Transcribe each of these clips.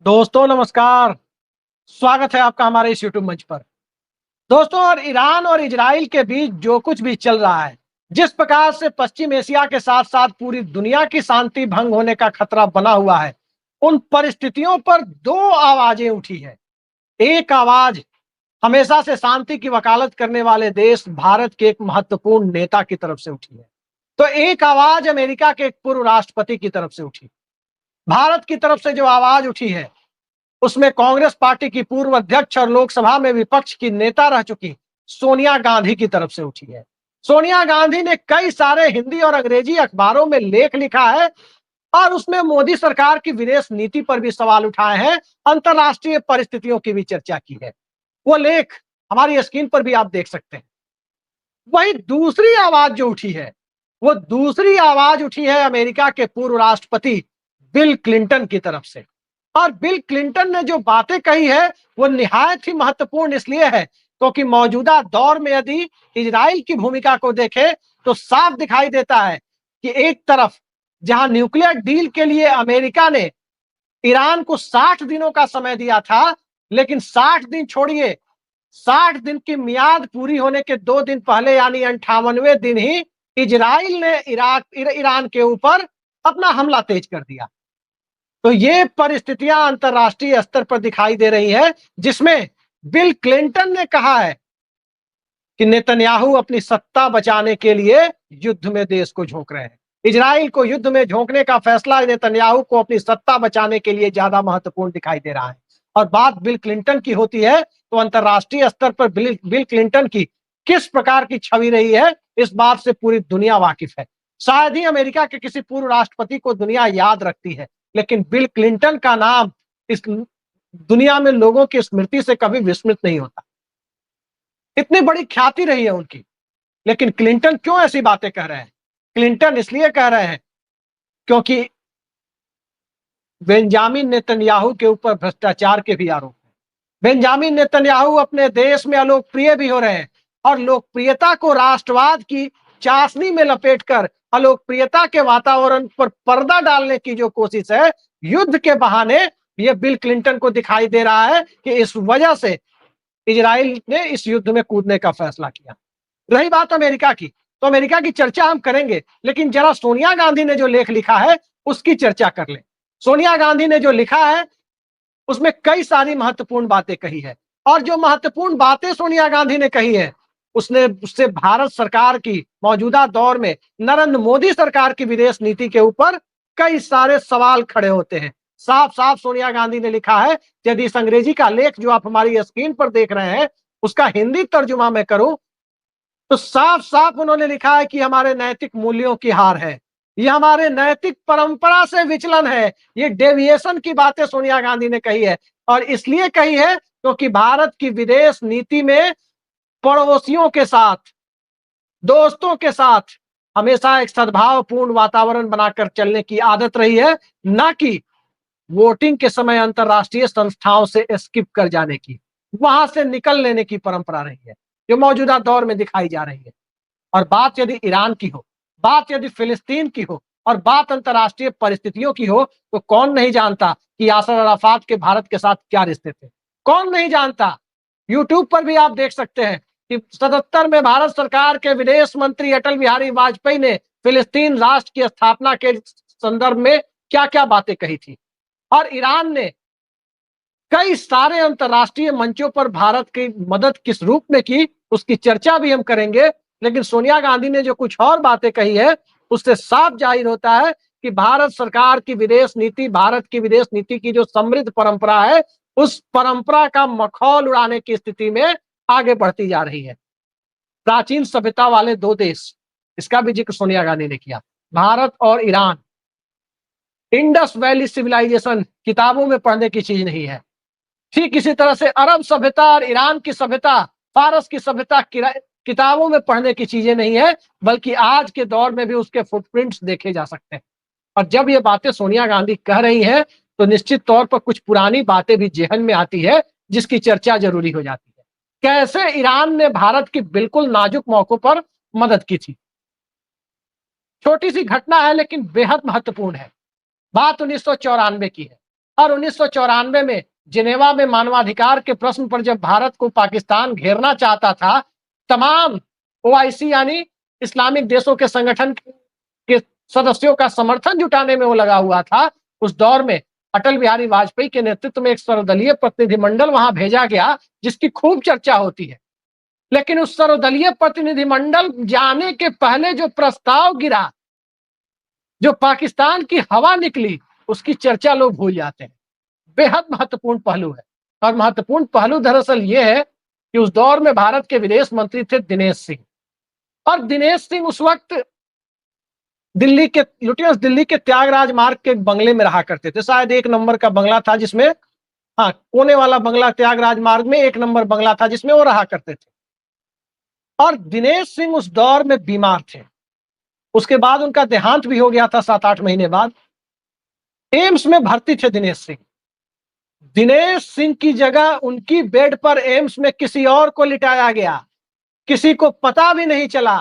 दोस्तों नमस्कार। स्वागत है आपका हमारे इस यूट्यूब मंच पर। दोस्तों, और ईरान और इजराइल के बीच जो कुछ भी चल रहा है, जिस प्रकार से पश्चिम एशिया के साथ साथ पूरी दुनिया की शांति भंग होने का खतरा बना हुआ है, उन परिस्थितियों पर दो आवाजें उठी है। एक आवाज हमेशा से शांति की वकालत करने वाले देश भारत के एक महत्वपूर्ण नेता की तरफ से उठी है, तो एक आवाज अमेरिका के एक पूर्व राष्ट्रपति की तरफ से उठी। भारत की तरफ से जो आवाज उठी है, उसमें कांग्रेस पार्टी की पूर्व अध्यक्ष और लोकसभा में विपक्ष की नेता रह चुकी सोनिया गांधी की तरफ से उठी है। सोनिया गांधी ने कई सारे हिंदी और अंग्रेजी अखबारों में लेख लिखा है और उसमें मोदी सरकार की विदेश नीति पर भी सवाल उठाए हैं, अंतर्राष्ट्रीय परिस्थितियों की भी चर्चा की है। वो लेख हमारी स्क्रीन पर भी आप देख सकते हैं। वही दूसरी आवाज जो उठी है, वो दूसरी आवाज उठी है अमेरिका के पूर्व राष्ट्रपति बिल क्लिंटन की तरफ से। और बिल क्लिंटन ने जो बातें कही है, वो निहायत ही महत्वपूर्ण इसलिए है क्योंकि मौजूदा दौर में यदि इजराइल की भूमिका को देखें तो साफ दिखाई देता है कि एक तरफ जहां न्यूक्लियर डील के लिए अमेरिका ने ईरान को 60 दिनों का समय दिया था, लेकिन 60 दिन छोड़िए, 60 दिन की मियाद पूरी होने के 2 दिन पहले यानी 58वें दिन ही इजराइल ने ईरान के ऊपर अपना हमला तेज कर दिया। तो ये परिस्थितियां अंतरराष्ट्रीय स्तर पर दिखाई दे रही है, जिसमें बिल क्लिंटन ने कहा है कि नेतन्याहू अपनी सत्ता बचाने के लिए युद्ध में देश को झोंक रहे हैं। इजराइल को युद्ध में झोंकने का फैसला नेतन्याहू को अपनी सत्ता बचाने के लिए ज्यादा महत्वपूर्ण दिखाई दे रहा है। और बात बिल क्लिंटन की होती है तो अंतरराष्ट्रीय स्तर पर बिल क्लिंटन की किस प्रकार की छवि रही है, इस बात से पूरी दुनिया वाकिफ है। शायद ही अमेरिका के किसी पूर्व राष्ट्रपति को दुनिया याद रखती है, लेकिन बिल क्लिंटन का नाम इस दुनिया में लोगों की स्मृति से कभी विस्मृत नहीं होता। इतनी बड़ी ख्याति रही है उनकी, लेकिन क्लिंटन क्यों ऐसी बातें कह रहे हैं? क्लिंटन इसलिए कह रहे हैं क्योंकि बेंजामिन नेतन्याहू के ऊपर भ्रष्टाचार के भी आरोप हैं। बेंजामिन नेतन्याहू अपने देश में अलोकप्रिय भी हो रहे हैं और लोकप्रियता को राष्ट्रवाद की चाशनी में लपेटकर अलोकप्रियता के वातावरण पर पर्दा डालने की जो कोशिश है, युद्ध के बहाने, ये बिल क्लिंटन को दिखाई दे रहा है कि इस वजह से इजराइल ने इस युद्ध में कूदने का फैसला किया। रही बात अमेरिका की, तो अमेरिका की चर्चा हम करेंगे, लेकिन जरा सोनिया गांधी ने जो लेख लिखा है उसकी चर्चा कर ले। सोनिया गांधी ने जो लिखा है उसमें कई सारी महत्वपूर्ण बातें कही है, और जो महत्वपूर्ण बातें सोनिया गांधी ने कही है उससे भारत सरकार की मौजूदा दौर में नरेंद्र मोदी सरकार की विदेश नीति के ऊपर कई सारे सवाल खड़े होते हैं। साफ साफ सोनिया गांधी ने लिखा है, यदि इस अंग्रेजी का लेख जो आप हमारी स्क्रीन पर देख रहे हैं उसका हिंदी तर्जुमा मैं करूं तो साफ साफ उन्होंने लिखा है कि हमारे नैतिक मूल्यों की हार है, ये हमारे नैतिक परंपरा से विचलन है। ये डेविएशन की बातें सोनिया गांधी ने कही है, और इसलिए कही है क्योंकि भारत की विदेश नीति में पड़ोसियों के साथ, दोस्तों के साथ हमेशा एक सद्भावपूर्ण वातावरण बनाकर चलने की आदत रही है, ना कि वोटिंग के समय अंतरराष्ट्रीय संस्थाओं से स्किप कर जाने की, वहां से निकल लेने की परंपरा रही है, जो मौजूदा दौर में दिखाई जा रही है। और बात यदि ईरान की हो, बात यदि फिलिस्तीन की हो, और बात अंतरराष्ट्रीय परिस्थितियों की हो, तो कौन नहीं जानता कि यासर अराफात के भारत के साथ क्या रिश्ते थे? कौन नहीं जानता? यूट्यूब पर भी आप देख सकते हैं कि 77 में भारत सरकार के विदेश मंत्री अटल बिहारी वाजपेयी ने फिलिस्तीन राष्ट्र की स्थापना के संदर्भ में क्या क्या बातें कही थी। और ईरान ने कई सारे अंतरराष्ट्रीय मंचों पर भारत की मदद किस रूप में की, उसकी चर्चा भी हम करेंगे। लेकिन सोनिया गांधी ने जो कुछ और बातें कही है, उससे साफ जाहिर होता है कि भारत सरकार की विदेश नीति, भारत की विदेश नीति की जो समृद्ध परंपरा है, उस परंपरा का मखौल उड़ाने की स्थिति में आगे बढ़ती जा रही है। प्राचीन सभ्यता वाले दो देश, इसका भी जिक्र सोनिया गांधी ने किया, भारत और ईरान। इंडस वैली सिविलाइजेशन किताबों में पढ़ने की चीज नहीं है। ठीक इसी तरह से अरब सभ्यता और ईरान की सभ्यता, फारस की सभ्यता किताबों में पढ़ने की चीजें नहीं है, बल्कि आज के दौर में भी उसके फुटप्रिंट्स देखे जा सकते हैं। और जब ये बातें सोनिया गांधी कह रही हैं तो निश्चित तौर पर कुछ पुरानी बातें भी जेहन में आती है, जिसकी चर्चा जरूरी हो जाती है। कैसे ईरान ने भारत की बिल्कुल नाजुक मौकों पर मदद की थी। छोटी सी घटना है लेकिन बेहद महत्वपूर्ण है। बात 1994 की है। और 1994 में जिनेवा में मानवाधिकार के प्रश्न पर जब भारत को पाकिस्तान घेरना चाहता था, तमाम ओआईसी यानी इस्लामिक देशों के संगठन के सदस्यों का समर्थन जुटाने में वो लगा हुआ था। उस दौर में अटल बिहारी वाजपेयी के नेतृत्व में एक सर्वदलीय प्रतिनिधिमंडल वहां भेजा गया, जिसकी खूब चर्चा होती है। लेकिन उस सर्वदलीय प्रतिनिधिमंडल जाने के पहले जो प्रस्ताव गिरा, जो पाकिस्तान की हवा निकली, उसकी चर्चा लोग भूल जाते हैं। बेहद महत्वपूर्ण पहलू है। और महत्वपूर्ण पहलू दरअसल ये है कि उस दौर में भारत के विदेश मंत्री थे दिनेश सिंह, और दिनेश सिंह उस वक्त दिल्ली के त्यागराज मार्ग के बंगले में रहा करते थे। शायद 1 नंबर का बंगला था जिसमें, हाँ, कोने वाला बंगला त्यागराज मार्ग में 1 नंबर बंगला था जिसमें वो रहा करते थे। और दिनेश सिंह उस दौर में बीमार थे। उसके बाद उनका देहांत भी हो गया था 7-8 महीने बाद। एम्स में भर्ती थे दिनेश सिंह। दिनेश सिंह की जगह उनकी बेड पर एम्स में किसी और को लिटाया गया। किसी को पता भी नहीं चला।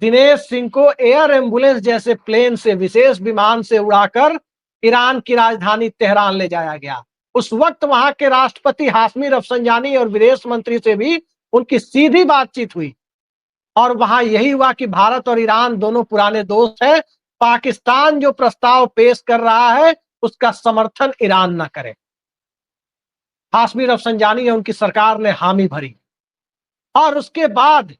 दिनेश सिंह को एयर एम्बुलेंस जैसे प्लेन से, विशेष विमान से उड़ाकर ईरान की राजधानी तेहरान ले जाया गया। उस वक्त वहां के राष्ट्रपति हाशमी रफसंजानी और विदेश मंत्री से भी उनकी सीधी बातचीत हुई, और वहां यही हुआ कि भारत और ईरान दोनों पुराने दोस्त हैं। पाकिस्तान जो प्रस्ताव पेश कर रहा है उसका समर्थन ईरान न करे। हाशमी रफसंजानी और उनकी सरकार ने हामी भरी, और उसके बाद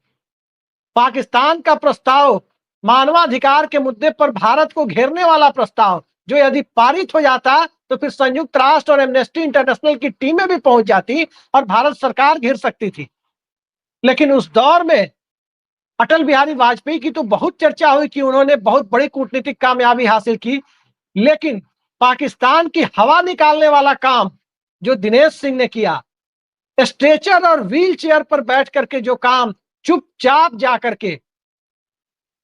पाकिस्तान का प्रस्ताव, मानवाधिकार के मुद्दे पर भारत को घेरने वाला प्रस्ताव, जो यदि पारित हो जाता तो फिर संयुक्त राष्ट्र और एमनेस्टी इंटरनेशनल की टीमें भी पहुंच जाती और भारत सरकार घिर सकती थी। लेकिन उस दौर में अटल बिहारी वाजपेयी की तो बहुत चर्चा हुई कि उन्होंने बहुत बड़ी कूटनीतिक कामयाबी हासिल की, लेकिन पाकिस्तान की हवा निकालने वाला काम जो दिनेश सिंह ने किया, स्ट्रेचर और व्हील चेयर पर बैठ करके जो काम, चुपचाप जाकर के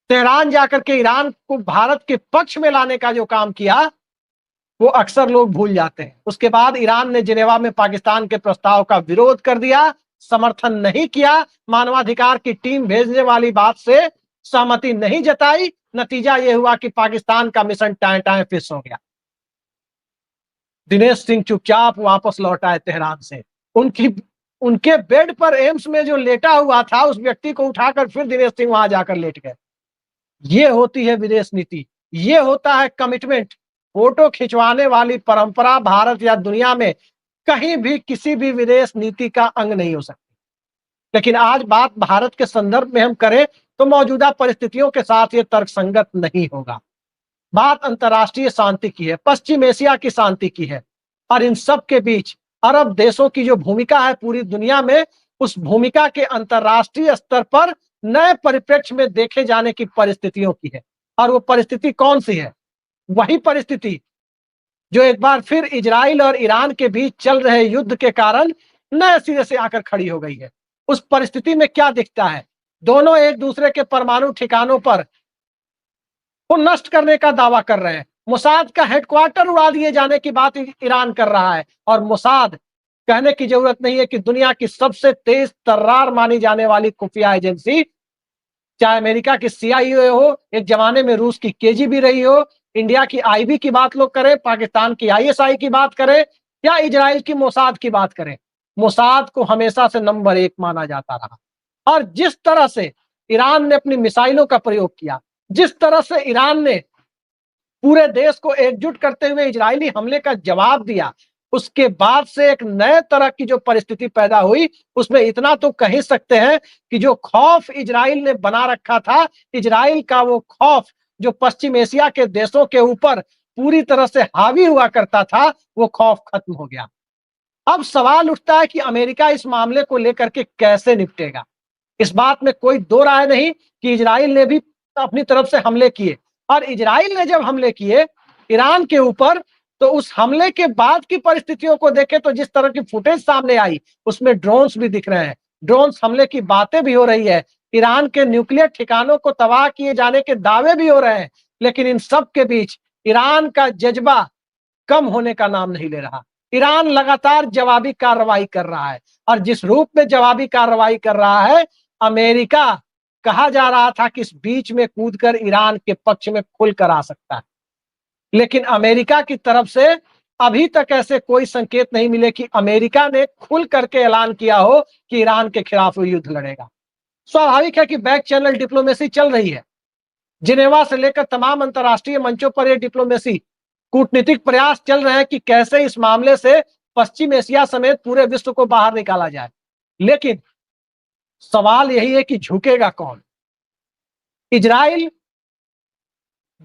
तेहरान जाकर के ईरान को भारत के पक्ष में लाने का जो काम किया, वो अक्सर लोग भूल जाते हैं। उसके बाद ईरान ने जिनेवा में पाकिस्तान के प्रस्ताव का विरोध कर दिया, समर्थन नहीं किया, मानवाधिकार की टीम भेजने वाली बात से सहमति नहीं जताई। नतीजा यह हुआ कि पाकिस्तान का मिशन टाएं टाएं फिस हो गया। दिनेश सिंह चुपचाप वापस लौट आए तेहरान से। उनके बेड पर एम्स में जो लेटा हुआ था उस व्यक्ति को उठाकर फिर दिनेश सिंह वहां जाकर लेट गए। ये होती है विदेश नीति, ये होता है कमिटमेंट। फोटो खिंचवाने वाली परंपरा भारत या दुनिया में कहीं भी किसी भी विदेश नीति का अंग नहीं हो सकती। लेकिन आज बात भारत के संदर्भ में हम करें तो मौजूदा परिस्थितियों के साथ ये तर्कसंगत नहीं होगा। बात अंतर्राष्ट्रीय शांति की है, पश्चिम एशिया की शांति की है, और इन सब के बीच अरब देशों की जो भूमिका है पूरी दुनिया में, उस भूमिका के अंतर्राष्ट्रीय स्तर पर नए परिप्रेक्ष्य में देखे जाने की परिस्थितियों की है। और वो परिस्थिति कौन सी है? वही परिस्थिति जो एक बार फिर इजराइल और ईरान के बीच चल रहे युद्ध के कारण नए सिरे से आकर खड़ी हो गई है। उस परिस्थिति में क्या दिखता है? दोनों एक दूसरे के परमाणु ठिकानों पर को नष्ट करने का दावा कर रहे हैं। मोसाद का हेडक्वार्टर उड़ा दिए जाने की बात ईरान कर रहा है, और मोसाद, कहने की जरूरत नहीं है कि दुनिया की सबसे तेज तर्रार मानी जाने वाली खुफिया एजेंसी, चाहे अमेरिका की सीआईए हो, एक जमाने में रूस की केजीबी रही हो, इंडिया की आईबी की बात लोग करें, पाकिस्तान की आईएसआई की बात करें, या इजराइल की मोसाद की बात करें, मोसाद को हमेशा से नंबर 1 माना जाता रहा। और जिस तरह से ईरान ने अपनी मिसाइलों का प्रयोग किया, जिस तरह से ईरान ने पूरे देश को एकजुट करते हुए इजरायली हमले का जवाब दिया, उसके बाद से एक नए तरह की जो परिस्थिति पैदा हुई, उसमें इतना तो कह ही सकते हैं कि जो खौफ इजराइल ने बना रखा था, इजराइल का वो खौफ जो पश्चिम एशिया के देशों के ऊपर पूरी तरह से हावी हुआ करता था, वो खौफ खत्म हो गया। अब सवाल उठता है कि अमेरिका इस मामले को लेकर के कैसे निपटेगा। इस बात में कोई दो राय नहीं कि इजराइल ने भी अपनी तरफ से हमले किए, और इजराइल ने जब हमले किए ईरान के ऊपर, तो उस हमले के बाद की परिस्थितियों को देखें तो जिस तरह की फुटेज सामने आई, उसमें ड्रोन्स भी दिख रहे हैं, ड्रोन्स हमले की बातें भी हो रही है, ईरान के न्यूक्लियर ठिकानों को तबाह किए जाने के दावे भी हो रहे हैं। लेकिन इन सब के बीच ईरान का जज्बा कम होने का नाम नहीं ले रहा। ईरान लगातार जवाबी कार्रवाई कर रहा है, और जिस रूप में जवाबी कार्रवाई कर रहा है, अमेरिका कहा जा रहा था कि इस बीच में कूदकर ईरान के पक्ष में खुलकर आ सकता है, लेकिन अमेरिका की तरफ से अभी तक ऐसे कोई संकेत नहीं मिले कि अमेरिका ने खुल करके ऐलान किया हो कि ईरान के खिलाफ वो युद्ध लड़ेगा। स्वाभाविक है कि बैक चैनल डिप्लोमेसी चल रही है। जिनेवा से लेकर तमाम अंतर्राष्ट्रीय मंचों पर यह डिप्लोमेसी कूटनीतिक प्रयास चल रहे हैं कि कैसे इस मामले से पश्चिम एशिया समेत पूरे विश्व को बाहर निकाला जाए। लेकिन सवाल यही है कि झुकेगा कौन? इजराइल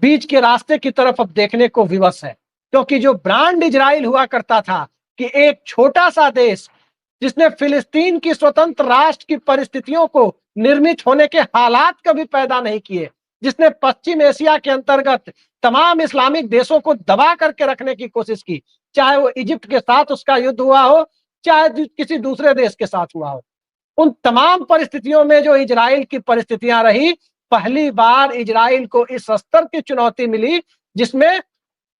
बीच के रास्ते की तरफ अब देखने को विवश है, क्योंकि जो ब्रांड इजराइल हुआ करता था कि एक छोटा सा देश जिसने फिलिस्तीन की स्वतंत्र राष्ट्र की परिस्थितियों को निर्मित होने के हालात कभी पैदा नहीं किए, जिसने पश्चिम एशिया के अंतर्गत तमाम इस्लामिक देशों को दबा करके रखने की कोशिश की, चाहे वो इजिप्ट के साथ उसका युद्ध हुआ हो, चाहे किसी दूसरे देश के साथ हुआ हो। उन तमाम परिस्थितियों में जो इजराइल की परिस्थितियां रही, पहली बार इजराइल को इस स्तर की चुनौती मिली जिसमें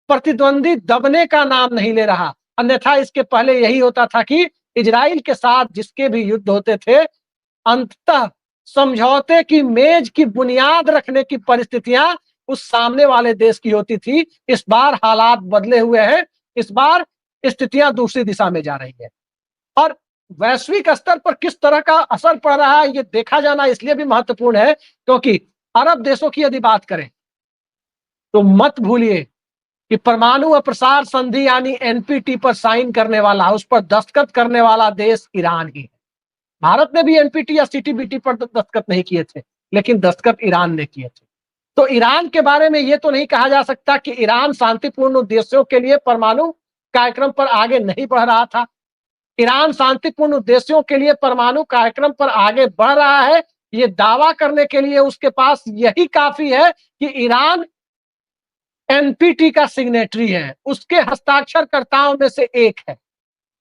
प्रतिद्वंदी दबने का नाम नहीं ले रहा। अन्यथा इसके पहले यही होता था कि इजराइल के साथ जिसके भी युद्ध होते थे, अंततः समझौते की मेज की बुनियाद रखने की परिस्थितियां उस सामने वाले देश की होती थी। इस बार हालात बदले हुए हैं। इस बार स्थितियां दूसरी दिशा में जा रही है और वैश्विक स्तर पर किस तरह का असर पड़ रहा है, ये देखा जाना इसलिए भी महत्वपूर्ण है क्योंकि अरब देशों की यदि बात करें तो मत भूलिए कि परमाणु अप्रसार संधि यानी एनपीटी पर साइन करने वाला, उस पर दस्तखत करने वाला देश ईरान ही है। भारत ने भी एनपीटी या सीटीबीटी पर दस्तखत नहीं किए थे, लेकिन दस्तखत ईरान ने किए थे। तो ईरान के बारे में यह तो नहीं कहा जा सकता कि ईरान शांतिपूर्ण उद्देश्यों के लिए परमाणु कार्यक्रम पर आगे नहीं बढ़ रहा था। ईरान शांतिपूर्ण उद्देश्यों के लिए परमाणु कार्यक्रम पर आगे बढ़ रहा है, ये दावा करने के लिए उसके पास यही काफी है कि ईरान एनपीटी का सिग्नेटरी है, उसके हस्ताक्षरकर्ताओं में से एक है।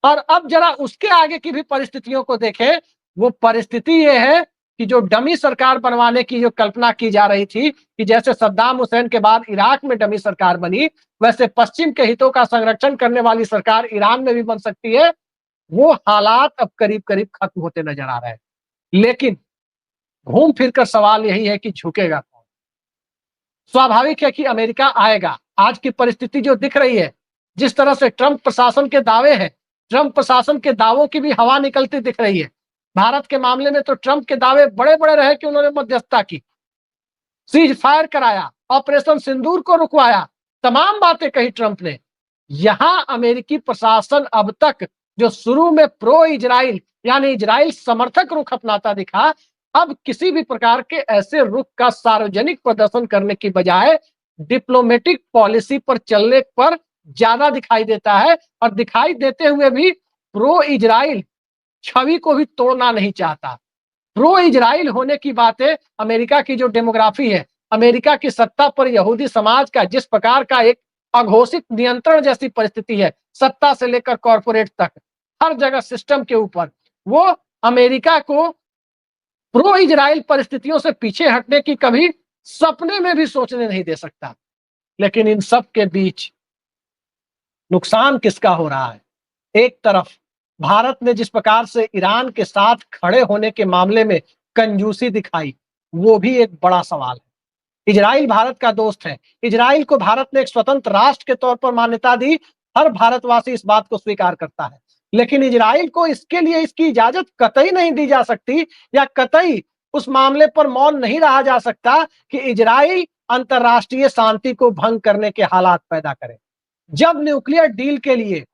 और अब जरा उसके आगे की भी परिस्थितियों को देखें। वो परिस्थिति ये है कि जो डमी सरकार बनवाने की जो कल्पना की जा रही थी कि जैसे सद्दाम हुसैन के बाद इराक में डमी सरकार बनी, वैसे पश्चिम के हितों का संरक्षण करने वाली सरकार ईरान में भी बन सकती है, वो हालात अब करीब करीब खत्म होते नजर आ रहे हैं। लेकिन घूम फिर कर सवाल यही है कि झुकेगा कौन? स्वाभाविक है कि अमेरिका आएगा। आज की परिस्थिति जो दिख रही है, जिस तरह से ट्रंप प्रशासन के दावे हैं, ट्रंप प्रशासन के दावों की भी हवा निकलती दिख रही है। भारत के मामले में तो ट्रंप के दावे बड़े बड़े रहे कि उन्होंने मध्यस्थता की, सीज फायर कराया, ऑपरेशन सिंदूर को रुकवाया, तमाम बातें कही ट्रंप ने। यहां अमेरिकी प्रशासन अब तक जो शुरू में प्रो इजराइल यानी इजराइल समर्थक रुख अपनाता दिखा, अब किसी भी प्रकार के ऐसे रुख का सार्वजनिक प्रदर्शन करने की बजाय डिप्लोमेटिक पॉलिसी पर चलने पर ज्यादा दिखाई देता है और दिखाई देते हुए भी प्रो इजराइल छवि को भी तोड़ना नहीं चाहता। प्रो इजराइल होने की बातें अमेरिका की जो डेमोग्राफी है, अमेरिका की सत्ता पर यहूदी समाज का जिस प्रकार का एक अघोषित नियंत्रण जैसी परिस्थिति है, सत्ता से लेकर कॉर्पोरेट तक हर जगह सिस्टम के ऊपर, वो अमेरिका को प्रो इजराइल परिस्थितियों से पीछे हटने की कभी सपने में भी सोचने नहीं दे सकता। लेकिन इन सब के बीच नुकसान किसका हो रहा है? एक तरफ भारत ने जिस प्रकार से ईरान के साथ खड़े होने के मामले में कंजूसी दिखाई, वो भी एक बड़ा सवाल है। इजराइल भारत का दोस्त है। इजराइल को भारत ने एक स्वतंत्र राष्ट्र के तौर पर मान्यता दी। हर भारतवासी इस बात को स्वीकार करता है। लेकिन इजराइल को इसके लिए इसकी इजाजत कतई नहीं दी जा सकती या कतई उस मामले पर मौन नहीं रहा जा सकता कि इजराइल अंतर्राष्ट्रीय शांति को भंग करने के हालात पैदा करे। जब न्यूक्लियर डील के लिए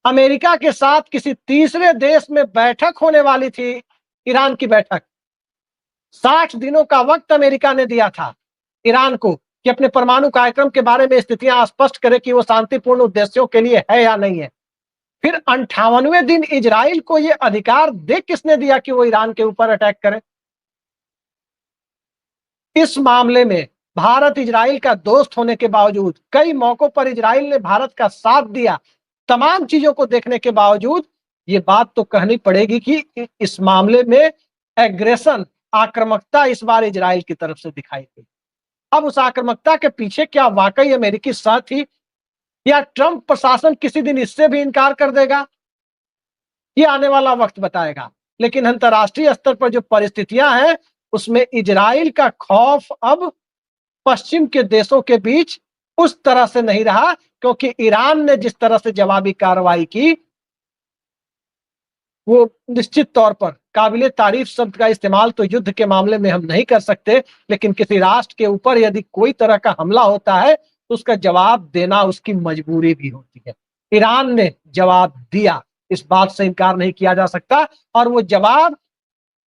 अमेरिका के साथ किसी तीसरे देश में बैठक होने वाली थी, ईरान की बैठक, 60 दिनों का वक्त अमेरिका ने दिया था ईरान को कि अपने परमाणु कार्यक्रम के बारे में स्थितियां स्पष्ट करे कि वो शांतिपूर्ण उद्देश्यों के लिए है या नहीं है। फिर 58वें दिन इजराइल को यह अधिकार दे किसने दिया कि वो ईरान के ऊपर अटैक करे? इस मामले में भारत इजराइल का दोस्त होने के बावजूद, कई मौकों पर इजराइल ने भारत का साथ दिया, तमाम चीजों को देखने के बावजूद ये बात तो कहनी पड़ेगी कि इस मामले में एग्रेशन, आक्रामकता इस बार इजराइल की तरफ से दिखाई दी। अब उस आक्रामकता के पीछे क्या वाकई अमेरिकी साथ थी या ट्रंप प्रशासन किसी दिन इससे भी इनकार कर देगा? ये आने वाला वक्त बताएगा। लेकिन अंतर्राष्ट्रीय स्तर पर जो परिस्थितियां हैं, उसमें इजराइल का खौफ अब पश्चिम के देशों के बीच उस तरह से नहीं रहा, क्योंकि ईरान ने जिस तरह से जवाबी कार्रवाई की वो निश्चित तौर पर काबिले तारीफ शब्द का इस्तेमाल तो युद्ध के मामले में हम नहीं कर सकते, लेकिन किसी राष्ट्र के ऊपर यदि कोई तरह का हमला होता है तो उसका जवाब देना उसकी मजबूरी भी होती है। ईरान ने जवाब दिया, इस बात से इनकार नहीं किया जा सकता, और वो जवाब,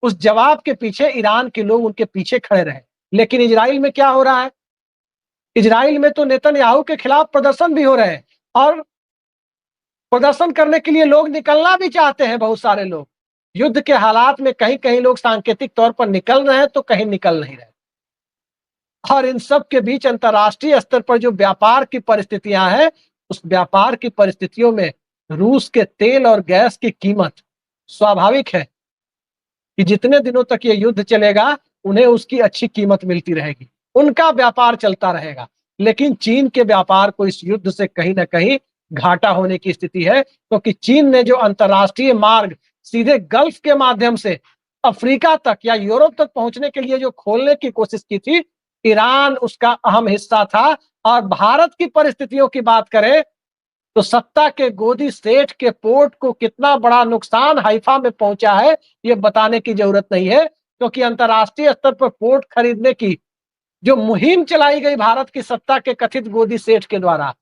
उस जवाब के पीछे ईरान के लोग उनके पीछे खड़े रहे। लेकिन इजराइल में क्या हो रहा है? इजराइल में तो नेतन्याहू के खिलाफ प्रदर्शन भी हो रहे हैं, और प्रदर्शन करने के लिए लोग निकलना भी चाहते हैं। बहुत सारे लोग युद्ध के हालात में कहीं कहीं लोग सांकेतिक तौर पर निकल रहे हैं तो कहीं निकल नहीं रहे। और इन सब के बीच अंतर्राष्ट्रीय स्तर पर जो व्यापार की परिस्थितियां हैं, उस व्यापार की परिस्थितियों में रूस के तेल और गैस की कीमत, स्वाभाविक है कि जितने दिनों तक ये युद्ध चलेगा उन्हें उसकी अच्छी कीमत मिलती रहेगी, उनका व्यापार चलता रहेगा। लेकिन चीन के व्यापार को इस युद्ध से कहीं ना कहीं घाटा होने की स्थिति है, क्योंकि चीन ने जो अंतर्राष्ट्रीय मार्ग सीधे गल्फ के माध्यम से अफ्रीका तक या यूरोप तक पहुंचने के लिए जो खोलने की कोशिश की थी, ईरान उसका अहम हिस्सा था। और भारत की परिस्थितियों की बात करें तो सत्ता के गोदी सेठ के पोर्ट को कितना बड़ा नुकसान हाइफा में पहुंचा है ये बताने की जरूरत नहीं है, क्योंकि अंतर्राष्ट्रीय स्तर पर पोर्ट खरीदने की जो मुहिम चलाई गई भारत की सत्ता के कथित गोदी सेठ के द्वारा,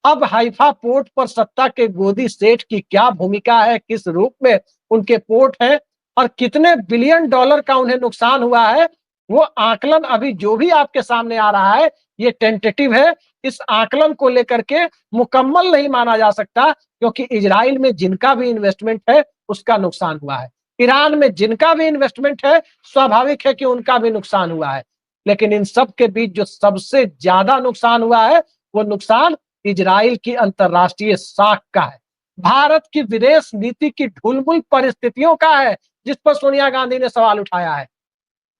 अब हाइफा पोर्ट पर सत्ता के गोदी सेठ की क्या भूमिका है, किस रूप में उनके पोर्ट है और कितने बिलियन डॉलर का उन्हें नुकसान हुआ है, वो आकलन अभी जो भी आपके सामने आ रहा है ये टेंटेटिव है। इस आकलन को लेकर के मुकम्मल नहीं माना जा सकता, क्योंकि इजराइल में जिनका भी इन्वेस्टमेंट है उसका नुकसान हुआ है, ईरान में जिनका भी इन्वेस्टमेंट है स्वाभाविक है कि उनका भी नुकसान हुआ है। लेकिन इन सब के बीच जो सबसे ज्यादा नुकसान हुआ है वो नुकसान इजराइल की अंतर्राष्ट्रीय साख का है, भारत की विदेश नीति की ढुलमुल परिस्थितियों का है, जिस पर सोनिया गांधी ने सवाल उठाया है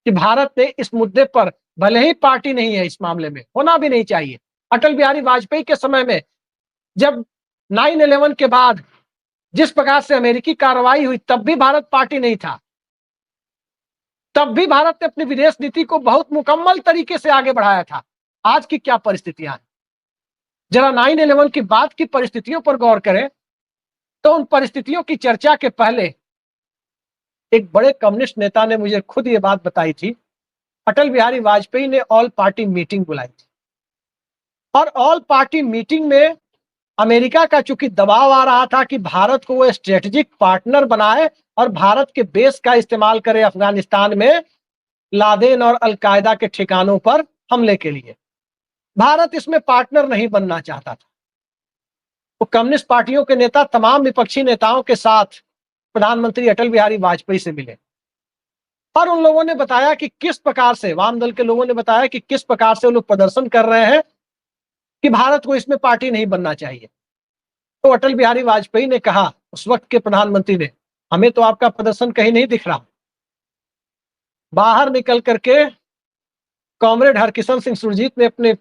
कि भारत ने इस मुद्दे पर, भले ही पार्टी नहीं है इस मामले में, होना भी नहीं चाहिए। अटल बिहारी वाजपेयी के समय में जब 9/11 के बाद जिस प्रकार से अमेरिकी कार्रवाई हुई, तब भी भारत पार्टी नहीं था, तब भी भारत ने अपनी विदेश नीति को बहुत मुकम्मल तरीके से आगे बढ़ाया था। आज की क्या परिस्थितियां हैं, जरा 9/11 की बाद की परिस्थितियों पर गौर करें तो उन परिस्थितियों की चर्चा के पहले एक बड़े कम्युनिस्ट नेता ने मुझे खुद ये बात बताई थी। अटल बिहारी वाजपेयी ने ऑल पार्टी मीटिंग बुलाई थी, और ऑल पार्टी मीटिंग में अमेरिका का चूंकि दबाव आ रहा था कि भारत को वो स्ट्रेटेजिक पार्टनर बनाए और भारत के बेस का इस्तेमाल करे अफगानिस्तान में लादेन और अलकायदा के ठिकानों पर हमले के लिए, भारत इसमें पार्टनर नहीं बनना चाहता था। वो कम्युनिस्ट पार्टियों के नेता तमाम विपक्षी नेताओं के साथ प्रधानमंत्री अटल बिहारी वाजपेयी से मिले, और उन लोगों ने बताया कि किस प्रकार से, वाम दल के लोगों ने बताया कि किस प्रकार से वो लोग प्रदर्शन कर रहे हैं कि भारत को इसमें पार्टी नहीं बनना चाहिए। तो अटल बिहारी वाजपेयी ने कहा, उस वक्त के प्रधानमंत्री ने, हमें तो आपका प्रदर्शन कहीं नहीं दिख रहा। बाहर निकल करके कॉमरेड हरकिशन सिंह सुरजीत ने अपने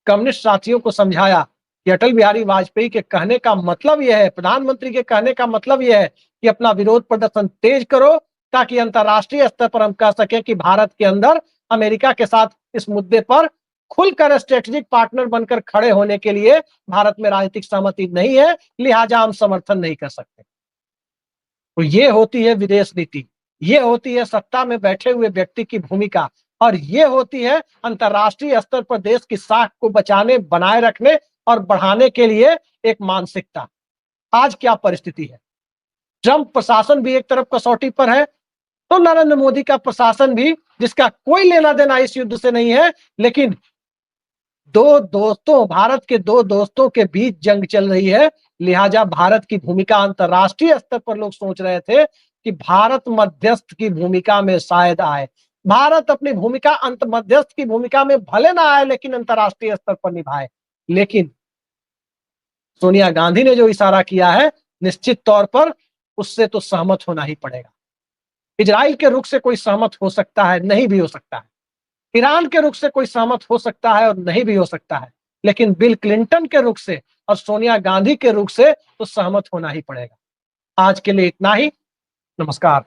कम्युनिस्ट साथियों को समझाया कि अटल बिहारी वाजपेयी के कहने का मतलब यह है, प्रधानमंत्री के कहने का मतलब यह है कि अपना विरोध प्रदर्शन तेज करो, ताकि अंतर्राष्ट्रीय स्तर पर हम कह सकें कि भारत के अंदर अमेरिका के साथ इस मुद्दे पर खुलकर स्ट्रेटेजिक पार्टनर बनकर खड़े होने के लिए भारत में राजनीतिक सहमति नहीं है, लिहाजा हम समर्थन नहीं कर सकते। तो ये होती है विदेश नीति, ये होती है सत्ता में बैठे हुए व्यक्ति की भूमिका, और ये होती है अंतर्राष्ट्रीय स्तर पर देश की साख को बचाने, बनाए रखने और बढ़ाने के लिए एक मानसिकता। आज क्या परिस्थिति है, ट्रंप प्रशासन भी एक तरफ कसौटी पर है, तो नरेंद्र मोदी का प्रशासन भी, जिसका कोई लेना देना इस युद्ध से नहीं है, लेकिन दो दोस्तों, भारत के दो दोस्तों के बीच जंग चल रही है, लिहाजा भारत की भूमिका अंतर्राष्ट्रीय स्तर पर लोग सोच रहे थे कि भारत मध्यस्थ की भूमिका में शायद आए, भारत अपनी भूमिका अंत मध्यस्थ की भूमिका में भले ना आए लेकिन अंतर्राष्ट्रीय स्तर पर निभाए। लेकिन सोनिया गांधी ने जो इशारा किया है, निश्चित तौर पर उससे तो सहमत होना ही पड़ेगा। इजराइल के रुख से कोई सहमत हो सकता है, नहीं भी हो सकता है, ईरान के रुख से कोई सहमत हो सकता है और नहीं भी हो सकता है, लेकिन बिल क्लिंटन के रुख से और सोनिया गांधी के रुख से तो सहमत होना ही पड़ेगा। आज के लिए इतना ही, नमस्कार।